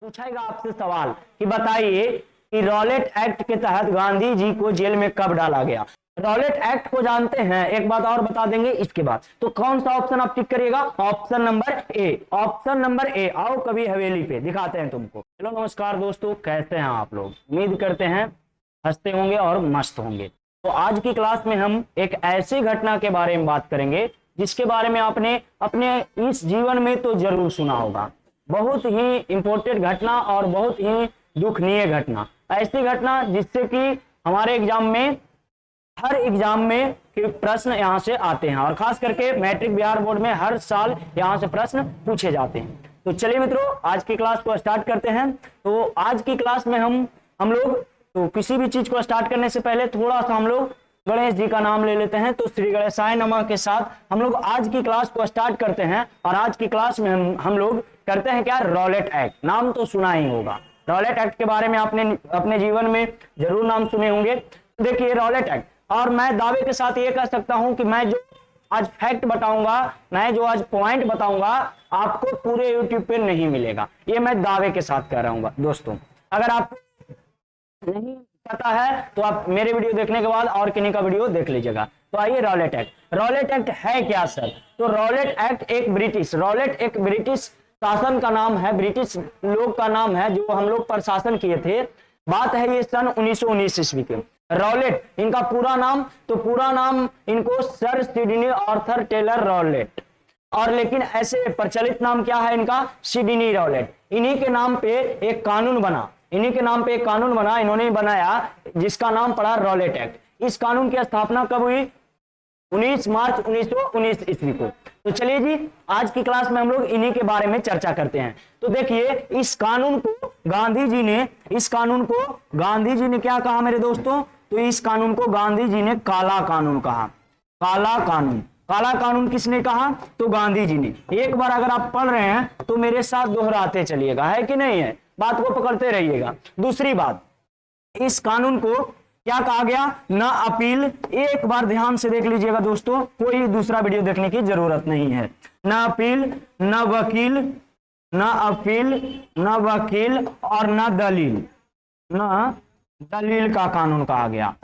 पूछेगा आपसे सवाल कि बताइए कि रॉलेट एक्ट के तहत गांधी जी को जेल में कब डाला गया। रॉलेट एक्ट को जानते हैं, एक बात और बता देंगे इसके बाद। तो कौन सा ऑप्शन आप टिक करिएगा? Option number A. Option number A. आओ कभी हवेली पे दिखाते हैं तुमको। हेलो नमस्कार दोस्तों, कैसे हैं आप लोग? उम्मीद करते हैं हंसते होंगे और मस्त होंगे। तो आज की क्लास में हम एक ऐसी घटना के बारे में बात करेंगे जिसके बारे में आपने अपने इस जीवन में तो जरूर सुना होगा। बहुत ही इंपॉर्टेंट घटना और बहुत ही दुखनीय घटना, ऐसी घटना जिससे कि हमारे एग्जाम में, हर एग्जाम में के प्रश्न यहाँ से आते हैं और खास करके मैट्रिक बिहार बोर्ड में हर साल यहाँ से प्रश्न पूछे जाते हैं। तो चलिए मित्रों, आज की क्लास को स्टार्ट करते हैं। तो आज की क्लास में हम लोग तो किसी भी चीज को स्टार्ट करने से पहले थोड़ा सा हम लोग गणेश जी का नाम ले लेते हैं। तो श्री गणेशाय नमः के साथ हम लोग आज की क्लास को स्टार्ट करते हैं। और आज की क्लास में हम लोग करते हैं क्या? Rowlatt act. नाम तो सुना ही होगा, रॉलेट एक्ट के बारे में आपने अपने जीवन में जरूर नाम सुने होंगे। देखिए रॉलेट एक्ट, और मैं दावे के साथ ये कह सकता हूं कि मैं जो आज फैक्ट बताऊंगा, मैं जो आज पॉइंट बताऊंगा, आपको पूरे यूट्यूब पे नहीं मिलेगा। ये मैं दावे के साथ कह रहा हूं दोस्तों। अगर आपको नहीं पता है तो आप मेरे वीडियो देखने के बाद और किन्हीं का वीडियो देख लीजिएगा। तो आइए रॉलेट एक्ट। रॉलेट एक्ट है क्या सर? तो रॉलेट एक्ट एक ब्रिटिश शासन का नाम है, ब्रिटिश लोग का नाम है जो हम लोग पर शासन किए थे। बात है ये सन 1919 ईस्वी के। रॉलेट इनका पूरा नाम, तो पूरा नाम इनको sir Sidney Arthur Taylor Rowlatt, और लेकिन ऐसे प्रचलित नाम क्या है इनका? Sidney Rowlatt. इन्हीं के नाम पे एक कानून बना, इन्होंने बनाया जिसका नाम पड़ा रॉलेट एक्ट। इस कानून की स्थापना कब हुई? 19 मार्च 1919 ईस्वी को। तो चलिए जी, आज की क्लास में हम लोग इन्हीं के बारे में चर्चा करते हैं। तो देखिए इस कानून को गांधी जी ने क्या कहा मेरे दोस्तों? तो इस कानून को गांधी जी ने काला कानून कहा। काला कानून किसने कहा? तो गांधी जी ने। एक बार अगर आप पढ़ रहे हैं तो मेरे साथ दोहराते चलिएगा, है कि नहीं है? बात को पकड़ते रहिएगा। दूसरी बात, इस कानून को क्या कहा गया? ना अपील। एक बार ध्यान से देख लीजिएगा दोस्तों, कोई दूसरा वीडियो देखने की जरूरत नहीं है। ना अपील, ना वकील और ना दलील का कानून कहा गया।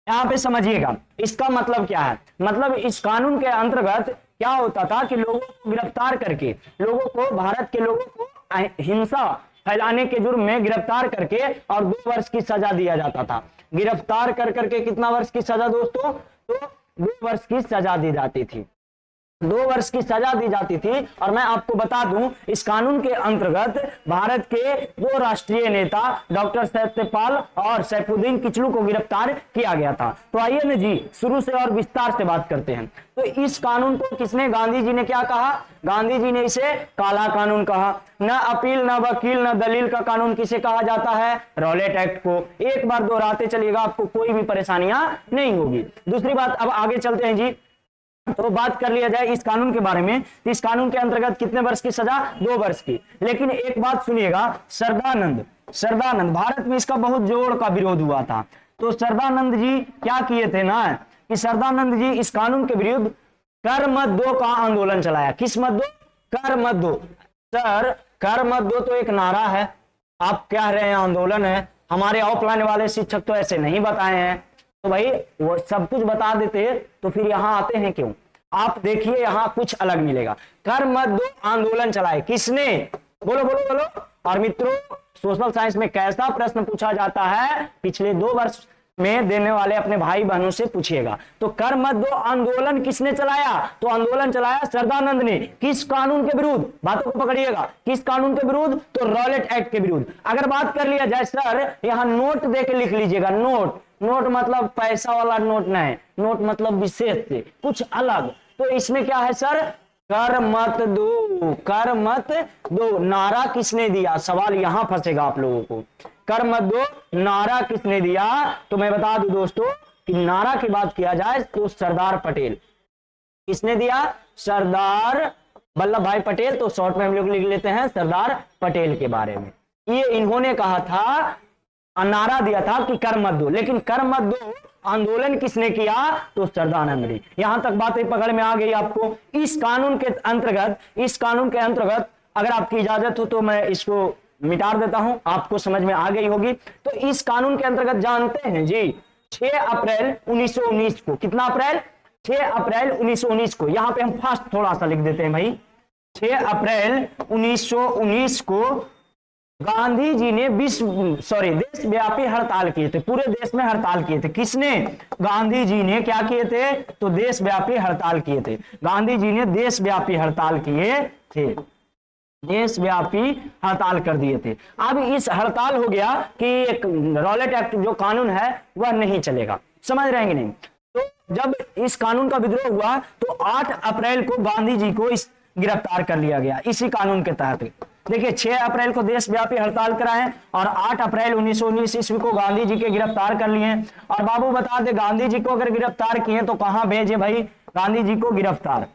यहां पे समझिएगा इसका मतलब क्या है। मतलब इस कानून के अंतर्गत क्या होता था कि लोगों को गिरफ्तार करके, भारत के लोगों को हिंसा फैलाने के जुर्म में गिरफ्तार करके और 2 वर्ष की सजा दिया जाता था। गिरफ्तार कर करके कितना वर्ष की सजा दोस्तों? तो 2 वर्ष की सजा दी जाती थी। 2 वर्ष की सजा दी जाती थी। और मैं आपको बता दूं, इस कानून के अंतर्गत भारत के 2 राष्ट्रीय नेता डॉक्टर सत्यपाल और सैफुद्दीन किचलू को गिरफ्तार किया गया था। तो आइए ना जी, शुरू से और विस्तार से बात करते हैं। तो इस कानून को किसने, गांधी जी ने क्या कहा? गांधी जी ने इसे काला कानून कहा। न अपील, न वकील, न दलील का कानून किसे कहा जाता है? रॉलेट एक्ट को। एक बार दोहराते चलिएगा, आपको कोई भी परेशानियां नहीं होगी। दूसरी बात, अब आगे चलते हैं जी। तो बात कर लिया जाए इस कानून के बारे में। तो इस कानून के अंतर्गत कितने वर्ष की सजा? 2 वर्ष की। लेकिन एक बात सुनिएगा, सरदानंद भारत में इसका बहुत जोर का विरोध हुआ था। तो सरदानंद जी क्या किए थे ना, कि सरदानंद जी इस कानून के विरुद्ध कर मत दो का आंदोलन चलाया। किस मत दो? कर मत दो। सर कर मत दो तो एक नारा है, आप कह रहे हैं आंदोलन है। हमारे ऑफलाइन वाले शिक्षक तो ऐसे नहीं बताए हैं। तो भाई वो सब कुछ बता देते तो फिर यहां आते हैं क्यों? आप देखिए यहां कुछ अलग मिलेगा। कर मत दो आंदोलन चलाए किसने? बोलो बोलो बोलो। और मित्रों, सोशल साइंस में कैसा प्रश्न पूछा जाता है, पिछले 2 वर्ष में देने वाले अपने भाई बहनों से पूछिएगा। तो कर मत दो आंदोलन किसने चलाया? तो आंदोलन चलाया सरदानंद ने। किस कानून के विरुद्ध? बातों को पकड़िएगा, किस कानून के विरुद्ध? तो रॉलेट एक्ट के विरुद्ध। अगर बात कर लिया जाए सर, यहां नोट देके लिख लीजिएगा। नोट मतलब पैसा वाला नोट नहीं, नोट मतलब विशेष से कुछ अलग। तो इसमें क्या है सर? कर मत दो नारा किसने दिया? सवाल यहां फंसेगा आप लोगों को। कर मत दो नारा किसने दिया? तो मैं बता दूं दोस्तों कि नारा की बात किया जाए तो सरदार पटेल। किसने दिया? सरदार वल्लभ भाई पटेल। तो शॉर्ट में हम लोग लिख लेते हैं सरदार पटेल के बारे में। ये इन्होंने कहा था, नारा दिया था कि कर मत दो। लेकिन कर मत दो आंदोलन किसने किया? तो सरदानंद ने। यहां तक बातें पकड़ में आ गई आपको। इस कानून के अंतर्गत अगर आपकी इजाजत हो तो मैं इसको मिटा देता हूं, आपको समझ में आ गई होगी। तो इस कानून के अंतर्गत जानते हैं जी 6 अप्रैल 1919 को, कितना अप्रैल, 6 अप्रैल 1919 को, यहां पे हम फास्ट थोड़ा सा लिख देते हैं भाई, 6 अप्रैल 1919 को गांधी जी ने देशव्यापी हड़ताल किए थे, पूरे देश में हड़ताल किए थे। किसने, गांधी जी ने क्या किए थे, तो देशव्यापी हड़ताल किए थे। गांधी जी ने देशव्यापी हड़ताल किए थे, देशव्यापी हड़ताल कर दिए थे। अब इस हड़ताल हो गया कि एक रॉलेट एक्ट जो कानून है वह नहीं चलेगा, समझ रहेंगे नहीं। तो जब इस कानून का विद्रोह हुआ तो 8 अप्रैल को गांधी जी को इस गिरफ्तार कर लिया गया इसी कानून के तहत। देखिए 6 अप्रैल को देशव्यापी हड़ताल कराएं और 8 अप्रैल 1919 ईस्वी को गांधी जी के गिरफ्तार कर लिए। और बाबू बता दे, गांधी जी को अगर गिरफ्तार किए तो कहां भेजे भाई, गांधी जी को गिरफ्तार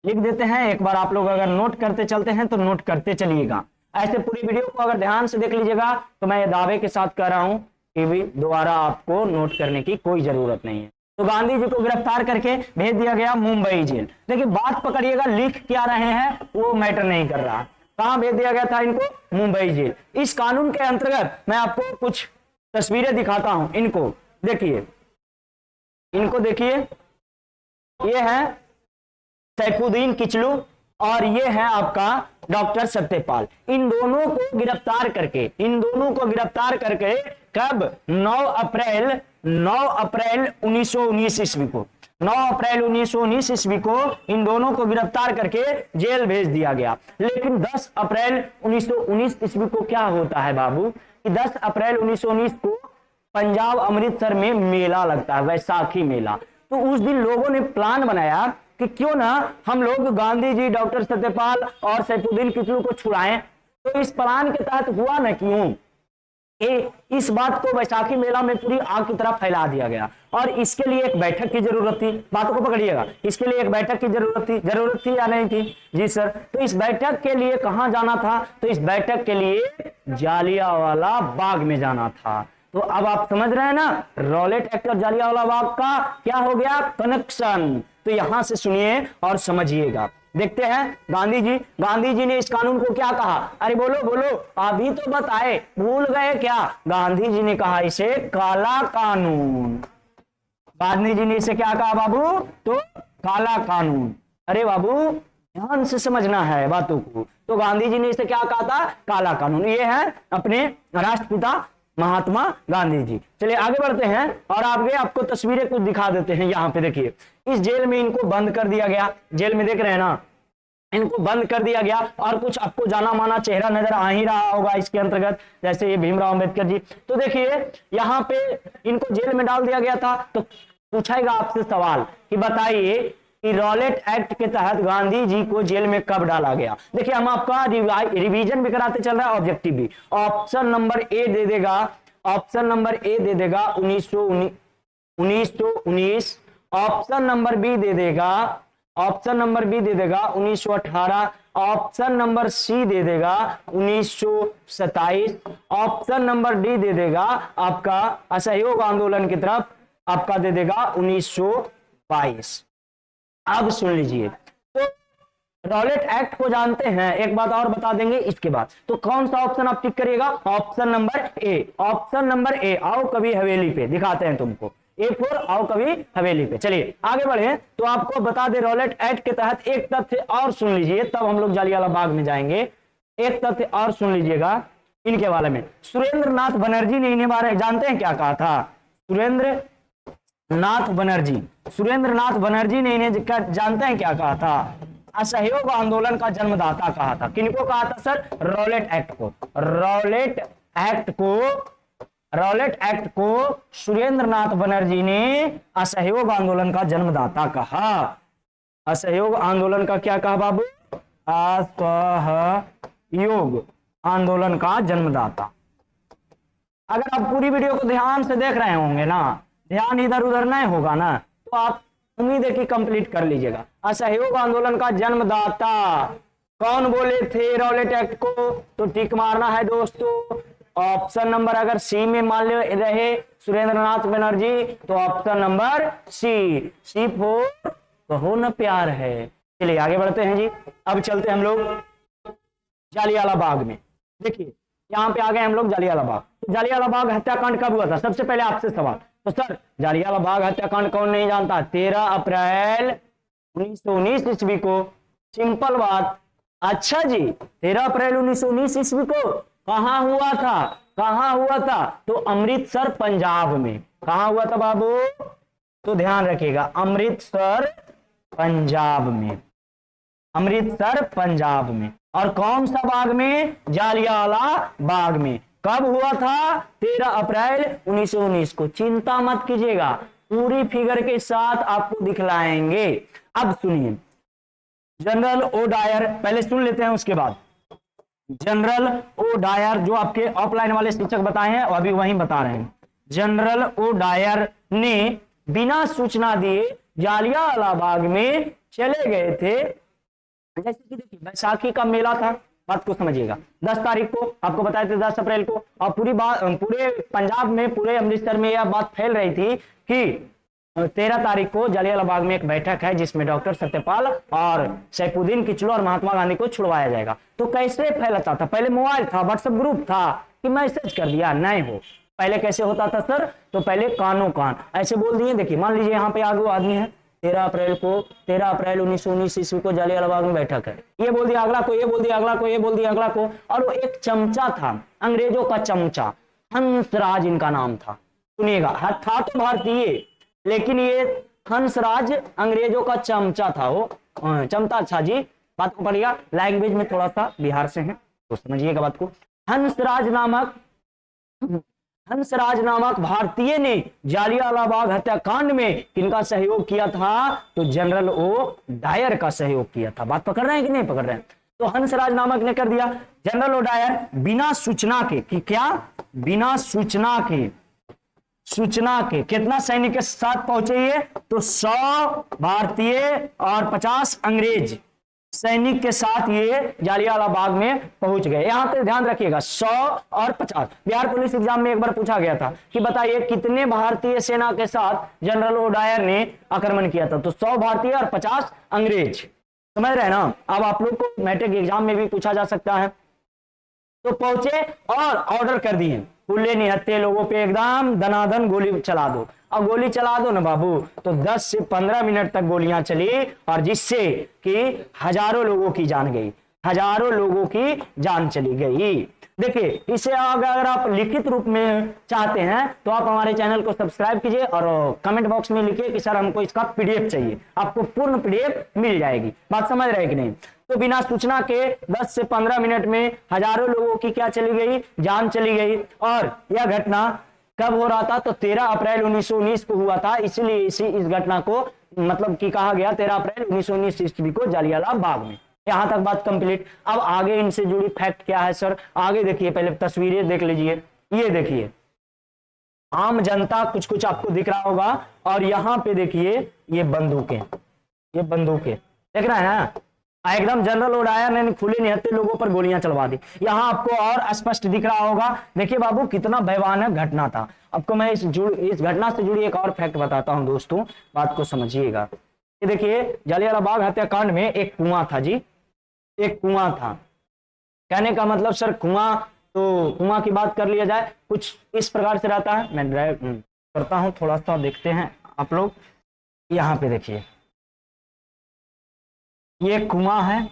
लिख देते हैं। एक बार आप लोग अगर नोट करते चलते हैं तो नोट करते चलिएगा। ऐसे पूरी वीडियो को अगर ध्यान से देख लीजिएगा तो मैं ये दावे के साथ कह रहा हूं कि भी दोबारा आपको नोट करने की कोई जरूरत नहीं है। तो गांधी जी को गिरफ्तार करके भेज दिया गया मुंबई जेल। देखिए बात पकड़िएगा, लिख क्या रहे हैं वो मैटर नहीं कर रहा। कहां भेज दिया गया था इनको, मुंबई जेल। इस कानून के अंतर्गत मैं आपको कुछ तस्वीरें दिखाता हूं, इनको देखिए, इनको देखिए, ये है सैफुद्दीन किचलू और ये है आपका डॉक्टर सत्यपाल। इन दोनों को गिरफ्तार करके कब, 9 अप्रैल 1919 ईस्वी को, 9 अप्रैल 1919 ईस्वी को इन दोनों को गिरफ्तार करके जेल भेज दिया गया। लेकिन 10 अप्रैल 1919 ईस्वी को क्या होता है बाबू कि 10 अप्रैल 1919 को पंजाब अमृतसर में मेला लगता है, वैसाखी मेला। तो उस दिन लोगों ने प्लान बनाया कि क्यों ना हम लोग गांधी जी, डॉक्टर सत्यपाल और सैफुद्दीन किचलू को छुड़ाएं। तो इस प्लान के तहत हुआ ना क्यों, इस बात को वैसाखी मेला में पूरी आग की तरह फैला दिया गया। और इसके लिए एक बैठक की जरूरत थी, बातों को पकड़िएगा, इसके लिए एक बैठक की जरूरत थी या नहीं थी, जी सर। तो इस बैठक के लिए कहां जाना था, तो इस बैठक के लिए जालियांवाला बाग में जाना था। तो अब आप समझ रहे हैं ना, रॉलेट एक्ट और जालियांवाला बाग का क्या हो गया कनेक्शन। तो यहां से सुनिए और समझिएगा। देखते हैं गांधी जी ने इस कानून को क्या कहा। अरे बोलो अभी तो बताए, भूल गए क्या। गांधी जी ने कहा इसे काला कानून। गांधी जी ने इसे क्या कहा बाबू, तो काला कानून। अरे बाबू ध्यान से समझना है बातों को। तो गांधी जी ने इसे क्या कहा था, काला कानून। ये है अपने राष्ट्रपिता महात्मा गांधी जी। चलिए आगे बढ़ते हैं और आपको तस्वीरें कुछ दिखा देते हैं। यहाँ पे देखिए, इस जेल में इनको बंद कर दिया गया, जेल में देख रहे हैं ना, इनको बंद कर दिया गया। और कुछ आपको जाना माना चेहरा नजर आ ही रहा होगा इसके अंतर्गत, जैसे ये भीमराव अंबेडकर जी। तो देखिए यहाँ पे इनको जेल में डाल दिया गया था। तो पूछेगा आपसे सवाल कि बताइए कि रॉलेट एक्ट के तहत गांधी जी को जेल में कब डाला गया। देखिए हम आपका रिवीजन भी कराते चल रहा है, ऑब्जेक्टिव भी। ऑप्शन नंबर ए दे देगा, 1919। ऑप्शन नंबर बी दे देगा 1918। ऑप्शन नंबर सी दे देगा 1927। ऑप्शन नंबर डी दे देगा आपका असहयोग आंदोलन की तरफ आपका दे देगा 1922। अब सुन लीजिए, तो रॉलेट एक्ट को जानते हैं, एक बात और बता देंगे इसके बाद। तो कौन सा ऑप्शन आप टिक करिएगा, ऑप्शन नंबर ए, आओ कभी हवेली पे, दिखाते हैं तुमको। A4 आओ कभी हवेली पे। चलिए आगे बढ़े तो आपको बता दे रॉलेट एक्ट के तहत एक तथ्य और सुन लीजिए, तब हम लोग जालियांवाला बाग में जाएंगे। एक तथ्य और सुन लीजिएगा इनके बारे में। सुरेंद्र नाथ बनर्जी ने इन्हें बारे जानते हैं क्या कहा था, सुरेंद्र नाथ बनर्जी ने इन्हें जानते हैं क्या कहा था, असहयोग आंदोलन का जन्मदाता कहा था। किनको कहा था सर, रॉलेट एक्ट को सुरेंद्र नाथ बनर्जी ने असहयोग आंदोलन का जन्मदाता कहा। असहयोग आंदोलन का क्या कहा बाबू, असहयोग आंदोलन का जन्मदाता। अगर आप पूरी वीडियो को ध्यान से देख रहे होंगे ना, ध्यान इधर उधर नहीं होगा ना, तो आप उम्मीद है कि कंप्लीट कर लीजिएगा। असहयोग आंदोलन का जन्मदाता कौन बोले थे रॉलेट एक्ट को, तो टिक मारना है दोस्तों। ऑप्शन नंबर अगर सी में मान रहे सुरेंद्रनाथ बनर्जी, तो ऑप्शन नंबर सी फोर कहो न प्यार है। चलिए आगे बढ़ते हैं जी। अब चलते हम लोग जालियांवाला बाग में। देखिए यहाँ पे आ गए हम लोग जालियांवाला बाग। तो जालियांवाला बाग हत्याकांड कब हुआ था, सबसे पहले आपसे सवाल। तो सर जालियांवाला बाग हत्याकांड कौन नहीं जानता, 13 अप्रैल 1919 ईस्वी को। सिंपल बात। अच्छा जी, 13 अप्रैल 1919 ईस्वी को कहां हुआ था, कहां हुआ था, तो अमृतसर पंजाब में। कहां हुआ था बाबू, तो ध्यान रखिएगा, अमृतसर पंजाब में, अमृतसर पंजाब में। और कौन सा बाग में, जालियांवाला बाग में। कब हुआ था, 13 अप्रैल 1919 को। चिंता मत कीजिएगा, पूरी फिगर के साथ आपको दिखलाएंगे। अब सुनिए, जनरल ओ डायर, पहले सुन लेते हैं उसके बाद। जनरल ओ डायर जो आपके ऑफलाइन वाले शिक्षक बताए हैं और अभी वहीं बता रहे हैं। जनरल ओ डायर ने बिना सूचना दिए जालियांवाला बाग में चले गए थे। जैसे कि देखिए बैसाखी का मेला था, बात को समझिएगा, 10 तारीख को आपको बताए थे, 10 अप्रैल को। और पूरी बात, पूरे पंजाब में, पूरे अमृतसर में यह बात फैल रही थी कि 13 तारीख को जालियांवाला बाग में एक बैठक है जिसमें डॉक्टर सत्यपाल और सैफुद्दीन किचलू और महात्मा गांधी को छुड़वाया जाएगा। तो कैसे फैलता था, पहले मोबाइल था, व्हाट्सएप ग्रुप था कि मैसेज कर दिया, नहीं हो। पहले कैसे होता था सर, तो पहले कानों कान ऐसे बोल दिए। देखिए मान लीजिए यहाँ पे आगे वो आदमी है, 13 अप्रैल 1919 ईस्वी को जालियांवाला बाग में बैठक है, ये बोल दिया अगला को, ये बोल दिया अगला को, ये बोल दिया अगला को। और वो एक चमचा था, अंग्रेजों का चमचा, हंसराज इनका नाम था। सुनिएगा, था तो भारतीय, लेकिन ये हंसराज अंग्रेजों का चमचा था। वो चमचा, अच्छा जी, बात को पढ़िएगा, लैंग्वेज में थोड़ा सा बिहार से है तो समझिएगा बात को। हंसराज नामक भारतीय ने जालियांवाला बाग हत्याकांड में किनका सहयोग किया था, तो जनरल ओ डायर का सहयोग किया था। बात पकड़ रहे हैं कि नहीं पकड़ रहे हैं। तो हंसराज नामक ने कर दिया। जनरल ओ डायर बिना सूचना के, कि क्या, बिना सूचना के कितना सैनिक के साथ पहुंचे ये, तो 100 भारतीय और 50 अंग्रेज सैनिक के साथ ये जालियांवाला बाग में पहुंच गए। यहां पे ध्यान रखिएगा, 100 और 50। बिहार पुलिस एग्जाम में एक बार पूछा गया था कि बताइए कितने भारतीय सेना के साथ जनरल ओ डायर ने आक्रमण किया था, तो 100 भारतीय और 50 अंग्रेज। समझ रहे हैं ना। अब आप लोग को मैट्रिक एग्जाम में भी पूछा जा सकता है। तो पहुंचे और ऑर्डर कर दिए, खुले निहत्थे लोगों पे एकदम दनादन गोली चला दो। अब गोली चला दो ना बाबू, तो 10 से 15 मिनट तक गोलियां चली, और जिससे कि हजारों लोगों की जान गई, हजारों लोगों की जान चली गई। देखिए, इसे अगर आप लिखित रूप में चाहते हैं तो आप हमारे चैनल को सब्सक्राइब कीजिए और कमेंट बॉक्स में लिखिए कि सर हमको इसका पीडीएफ चाहिए। आपको पूर्ण पीडीएफ मिल जाएगी। बात समझ रहे हैं कि नहीं। तो बिना सूचना के 10 से 15 मिनट में हजारों लोगों की क्या चली गई, जान चली गई। और यह घटना कब हो रहा था, तो 13 अप्रैल 1919 को हुआ था। इसलिए इस घटना को मतलब कि कहा गया 13 अप्रैल 1919 ईस्वी को जालियांवाला बाग में। यहां तक बात कंप्लीट। अब आगे इनसे जुड़ी फैक्ट क्या है सर, आगे देखिए, पहले तस्वीरें देख लीजिए। ये देखिए आम जनता कुछ कुछ आपको दिख रहा होगा, और यहाँ पे देखिए ये बंदूकें, ये बंदूकें देख रहे हैं। एकदम जनरल ओ डायर ने खुले निहत्थे लोगों पर गोलियां चलवा दी। यहाँ आपको और स्पष्ट दिख रहा होगा। देखिए बाबू कितना भयानक घटना था। आपको मैं इस घटना से जुड़ी एक और फैक्ट बताता हूं दोस्तों, बात को समझिएगा। ये देखिए जालियांवाला बाग हत्याकांड में एक कुआं था जी, एक कुआं था। कहने का मतलब सर कुआं, तो कुआं की बात कर लिया जाए, कुछ इस प्रकार से रहता है। मैं ड्राइव करता हूं, थोड़ा सा देखते हैं आप लोग। यहाँ पे देखिए ये कुआं है।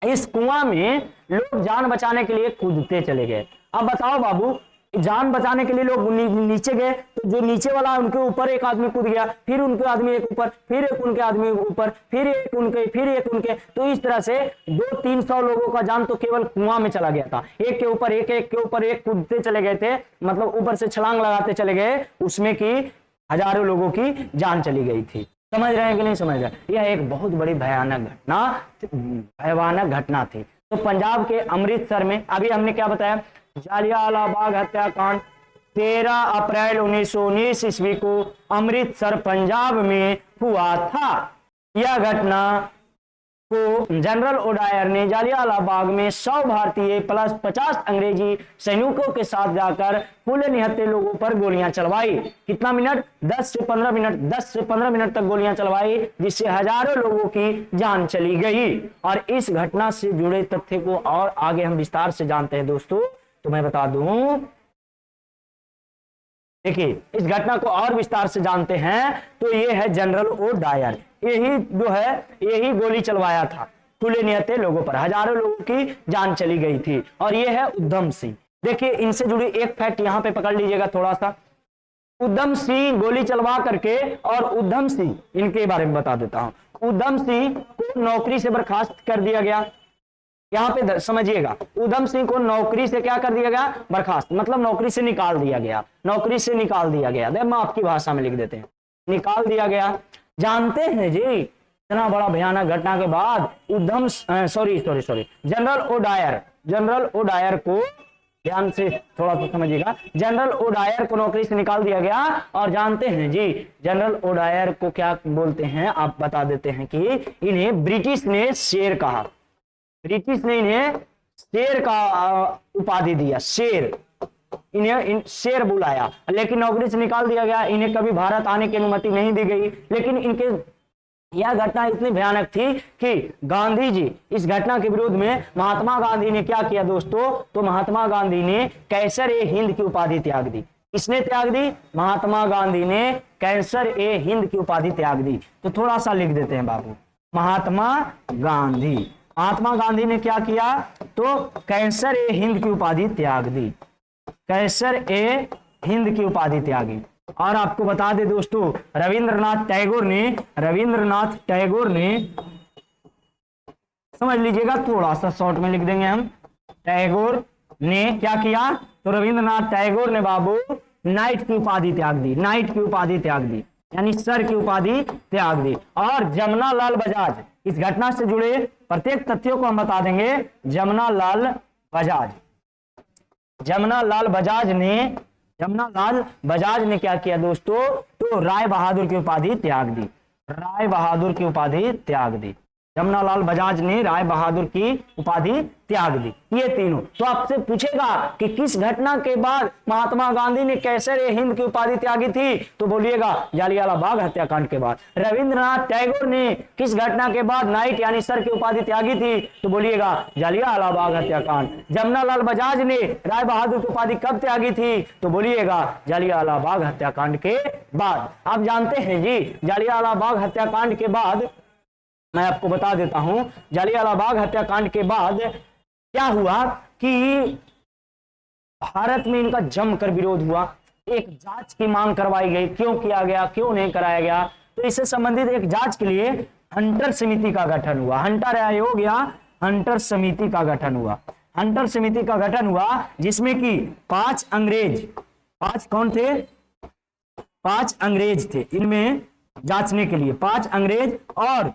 इस कुआं में लोग जान बचाने के लिए कूदते चले गए। अब बताओ बाबू, जान बचाने के लिए लोग नीचे गए, तो जो नीचे वाला उनके ऊपर एक आदमी कूद गया, फिर उनके आदमी एक ऊपर, फिर एक उनके आदमी ऊपर, फिर एक उनके, फिर एक उनके। तो इस तरह से 200-300 लोगों का जान तो केवल कुआं में चला गया था। एक के ऊपर एक, एक के ऊपर एक कूदते चले गए थे, मतलब ऊपर से छलांग लगाते चले गए, उसमें की हजारों लोगों की जान चली गई थी। समझ रहे हैं कि नहीं समझ रहे। यह एक बहुत बड़ी भयानक घटना थी। तो पंजाब के अमृतसर में, अभी हमने क्या बताया, जालियांवाला बाग हत्याकांड 13 अप्रैल 1919 ईस्वी को अमृतसर पंजाब में हुआ था। यह घटना को जनरल ओडायर ने जालियांवाला बाग में 100 भारतीय प्लस 50 अंग्रेजी सैनिकों के साथ जाकर खुले निहत्थे लोगों पर गोलियां चलवाई। कितना मिनट? 10 से 15 मिनट, 10 से 15 मिनट तक गोलियां चलवाई, जिससे हजारों लोगों की जान चली गई। और इस घटना से जुड़े तथ्य को और आगे हम विस्तार से जानते हैं दोस्तों। तो मैं बता दूं, देखिए इस घटना को और विस्तार से जानते हैं तो ये है जनरल ओडायर, यही जो है यही गोली चलवाया था खुले निहत्थे लोगों पर, हजारों लोगों की जान चली गई थी। और ये है उधम सिंह। देखिए इनसे जुड़ी एक फैक्ट यहां पे पकड़ लीजिएगा थोड़ा सा। उधम सिंह गोली चलवा करके, और उधम सिंह इनके बारे में बता देता हूं। उधम सिंह को नौकरी से बर्खास्त कर दिया गया। यहां पे समझिएगा, उधम सिंह को नौकरी से क्या कर दिया गया? बर्खास्त, मतलब नौकरी से निकाल दिया गया। नौकरी से निकाल दिया गया, हम आपकी भाषा में लिख देते हैं, निकाल दिया गया। जानते हैं जी, इतना बड़ा भयानक घटना के बाद जनरल ओडायर को, ध्यान से थोड़ा सा समझिएगा, जनरल ओडायर को नौकरी से निकाल दिया गया। और जानते हैं जी जनरल ओडायर को क्या बोलते हैं, आप बता देते हैं कि इन्हें ब्रिटिश ने शेर कहा। ब्रिटिश ने इन्हें शेर का उपाधि दिया, शेर, इन्हें शेर बुलाया। लेकिन नौकरी से निकाल दिया गया, इन्हें कभी भारत आने की अनुमति नहीं दी गई। लेकिन इनके यह घटना इतनी भयानक थी कि गांधी जी इस घटना के विरोध में, महात्मा गांधी ने क्या किया दोस्तों? तो महात्मा गांधी ने कैसर ए हिंद की उपाधि त्याग दी। किसने त्याग दी? महात्मा गांधी ने कैसर ए हिंद की उपाधि त्याग दी। तो थोड़ा सा लिख देते हैं बाबू, महात्मा गांधी ने क्या किया? तो कैसर ए हिंद की उपाधि त्याग दी, कैसर ए हिंद की उपाधि त्यागी। और आपको बता दे दोस्तों, रविंद्रनाथ टैगोर ने समझ लीजिएगा, थोड़ा सा शॉर्ट में लिख देंगे हम, टैगोर ने क्या किया? तो रविंद्रनाथ टैगोर ने बाबू नाइट की उपाधि त्याग दी, नाइट की उपाधि त्याग दी, यानी सर की उपाधि त्याग दी। और जमुना लाल बजाज, इस घटना से जुड़े प्रत्येक तथ्यों को हम बता देंगे। जमुना लाल बजाज ने क्या किया दोस्तों? तो राय बहादुर की उपाधि त्याग दी, राय बहादुर की उपाधि त्याग दी। जमुना लाल बजाज ने राय बहादुर की उपाधि त्याग दी, ये तीनों। तो आपसे पूछेगा कि किस घटना के बाद महात्मा गांधी ने कैसर ए हिंद की उपाधि त्यागी थी? तो बोलिएगा जालियांवाला बाग हत्याकांड के बाद। रविंद्रनाथ टैगोर ने किस घटना के बाद नाइट यानी सर की उपाधि त्यागी थी? तो बोलिएगा जालियांवाला बाग हत्याकांड। जमुना लाल बजाज ने राय बहादुर की उपाधि कब त्यागी थी? तो बोलिएगा जालियांवाला बाग हत्याकांड के बाद। आप जानते हैं जी, जालियांवाला बाग हत्याकांड के बाद मैं आपको बता देता हूं, जालियांवाला बाग हत्याकांड के बाद क्या हुआ कि भारत में इनका जमकर विरोध हुआ। एक जांच की मांग करवाई गई, क्यों किया गया, क्यों नहीं कराया गया। तो इससे संबंधित एक जांच के लिए हंटर समिति का गठन हुआ, हंटर आयोग या हंटर समिति का गठन हुआ। हंटर समिति का गठन हुआ जिसमें कि 5 अंग्रेज, 5 कौन थे? 5 अंग्रेज थे इनमें जांचने के लिए, 5 अंग्रेज और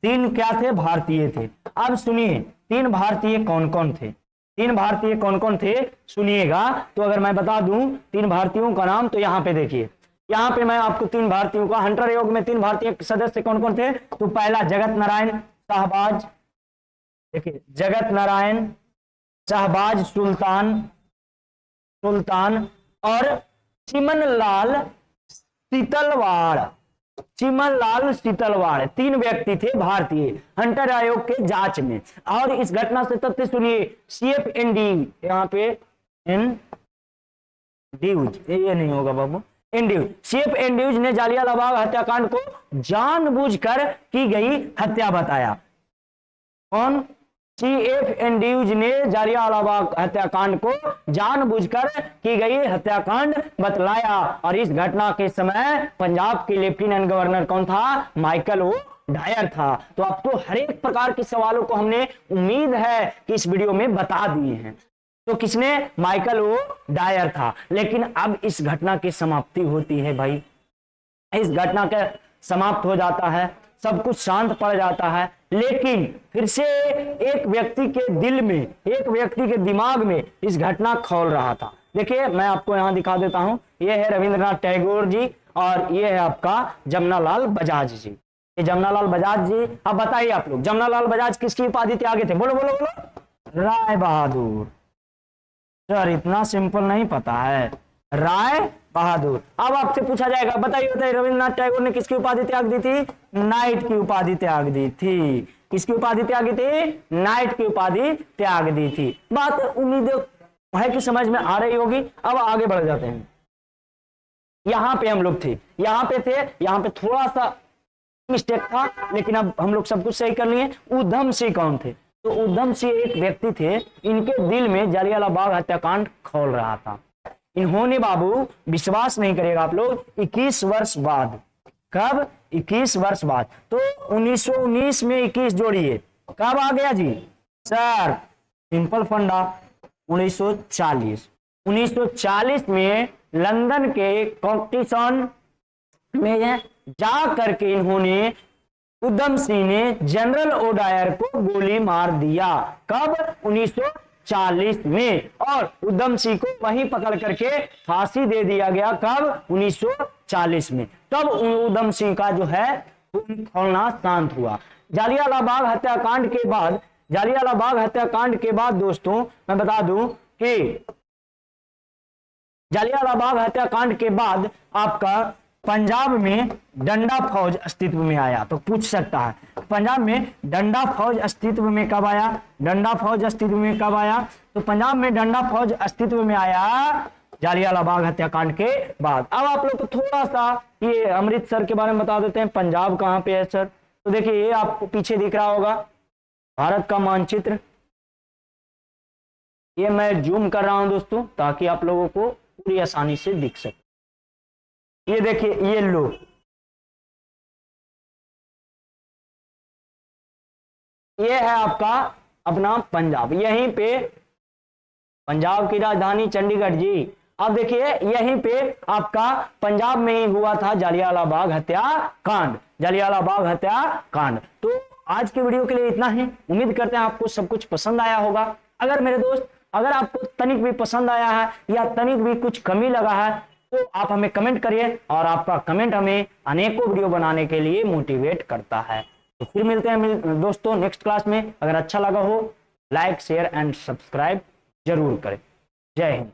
3 क्या थे? भारतीय थे। अब सुनिए 3 भारतीय कौन कौन थे? 3 भारतीय कौन कौन थे सुनिएगा। तो अगर मैं बता दूं 3 भारतीयों का नाम, तो यहां पे देखिए, यहां पे मैं आपको 3 भारतीयों का, हंटर आयोग में 3 भारतीय सदस्य कौन कौन थे? तो पहला जगत नारायण शाहबाज, देखिए जगत नारायण शाहबाज सुल्तान और चिमनलाल शीतलवाड़ 3 व्यक्ति थे भारतीय हंटर आयोग के जांच में। और इस घटना से तथ्य सुनिए, सीएफ एंड्यूज, यहाँ पे एंड्यूज, ये नहीं होगा बाबू, एंड्यूज, सीएफ एंड्यूज ने जालियांवाला बाग हत्याकांड को जानबूझकर की गई हत्या बताया। कौन? सीएफ एंड्यूज ने जालियांवाला बाग हत्याकांड को जानबूझकर की गई हत्याकांड बतलाया। और इस घटना के समय पंजाब के लेफ्टिनेंट गवर्नर कौन था? माइकल ओ डायर था। तो अब तो हर एक प्रकार के सवालों को हमने उम्मीद है कि इस वीडियो में बता दिए हैं। तो किसने? माइकल ओ डायर था। लेकिन अब इस घटना की समाप्ति होती है भाई, इस घटना का समाप्त हो जाता है, सब कुछ शांत पड़ जाता है। लेकिन फिर से एक व्यक्ति के दिल में, एक व्यक्ति के दिमाग में इस घटना खौल रहा था। देखिए मैं आपको यहां दिखा देता हूं, ये है रविंद्रनाथ टैगोर जी और ये है आपका जमुना लाल बजाज जी। ये जमनालाल बजाज जी। अब बताइए आप लोग, जमनालाल बजाज किसकी उपाधि त्यागे थे? बोलो बोलो बोलो। राय बहादुर। सर इतना सिंपल नहीं पता है, राय बहादुर। अब आपसे पूछा जाएगा, बताइए बताइए, रविंद्रनाथ टैगोर ने किसकी उपाधि त्याग दी थी? नाइट की उपाधि त्याग दी थी। किसकी उपाधि त्यागी थी? नाइट की उपाधि त्याग दी थी। बात उम्मीद है कि समझ में आ रही होगी। अब आगे बढ़ जाते हैं। यहां पे हम लोग थे, यहां पे थोड़ा सा मिस्टेक था, लेकिन अब हम लोग सब कुछ सही कर लिए। उधम सिंह कौन थे? तो उधम सिंह एक व्यक्ति थे, इनके दिल में जलियांवाला बाग हत्याकांड खौल रहा था। इन्होंने बाबू, विश्वास नहीं करेगा आप लोग, 21 वर्ष बाद, कब? 21 वर्ष बाद, तो 1919 में 21 जोड़िए, कब आ गया जी? सर सिंपल फंडा, 1940 में लंदन के कॉम्पिटिशन में जा करके इन्होंने, उधम सिंह ने जनरल ओडायर को गोली मार दिया। कब? 1940 में। और उधम सिंह को वहीं पकड़ करके फांसी दे दिया गया। कब? 1940 में। तब उधम सिंह का जो है खून खौलना शांत हुआ। जलियांवाला बाग हत्याकांड के बाद, जलियांवाला बाग हत्याकांड के बाद दोस्तों मैं बता दूं कि जलियांवाला बाग हत्याकांड के बाद आपका पंजाब में डंडा फौज अस्तित्व में आया। तो पूछ सकता है, पंजाब में डंडा फौज अस्तित्व में कब आया? डंडा फौज अस्तित्व में कब आया? तो पंजाब में डंडा फौज अस्तित्व में आया जलियांवाला बाग हत्याकांड के बाद। अब आप लोग को थोड़ा सा ये अमृतसर के बारे में बता देते हैं। पंजाब कहां पे है सर? तो देखिए ये आपको पीछे दिख रहा होगा भारत का मानचित्र। ये मैं जूम कर रहा हूं दोस्तों, ताकि आप लोगों को पूरी आसानी से दिख सके। ये देखिए, ये लो, ये है आपका अपना पंजाब। यहीं पे पंजाब की राजधानी चंडीगढ़ जी। अब देखिए यहीं पे आपका पंजाब में ही हुआ था जलियांवाला बाग हत्याकांड, जलियांवाला बाग हत्याकांड। तो आज के वीडियो के लिए इतना ही। उम्मीद करते हैं आपको सब कुछ पसंद आया होगा। अगर मेरे दोस्त, अगर आपको तनिक भी पसंद आया है या तनिक भी कुछ कमी लगा है, तो आप हमें कमेंट करिए, और आपका कमेंट हमें अनेकों वीडियो बनाने के लिए मोटिवेट करता है। तो फिर मिलते हैं दोस्तों नेक्स्ट क्लास में। अगर अच्छा लगा हो, लाइक शेयर एंड सब्सक्राइब जरूर करें। जय हिंद।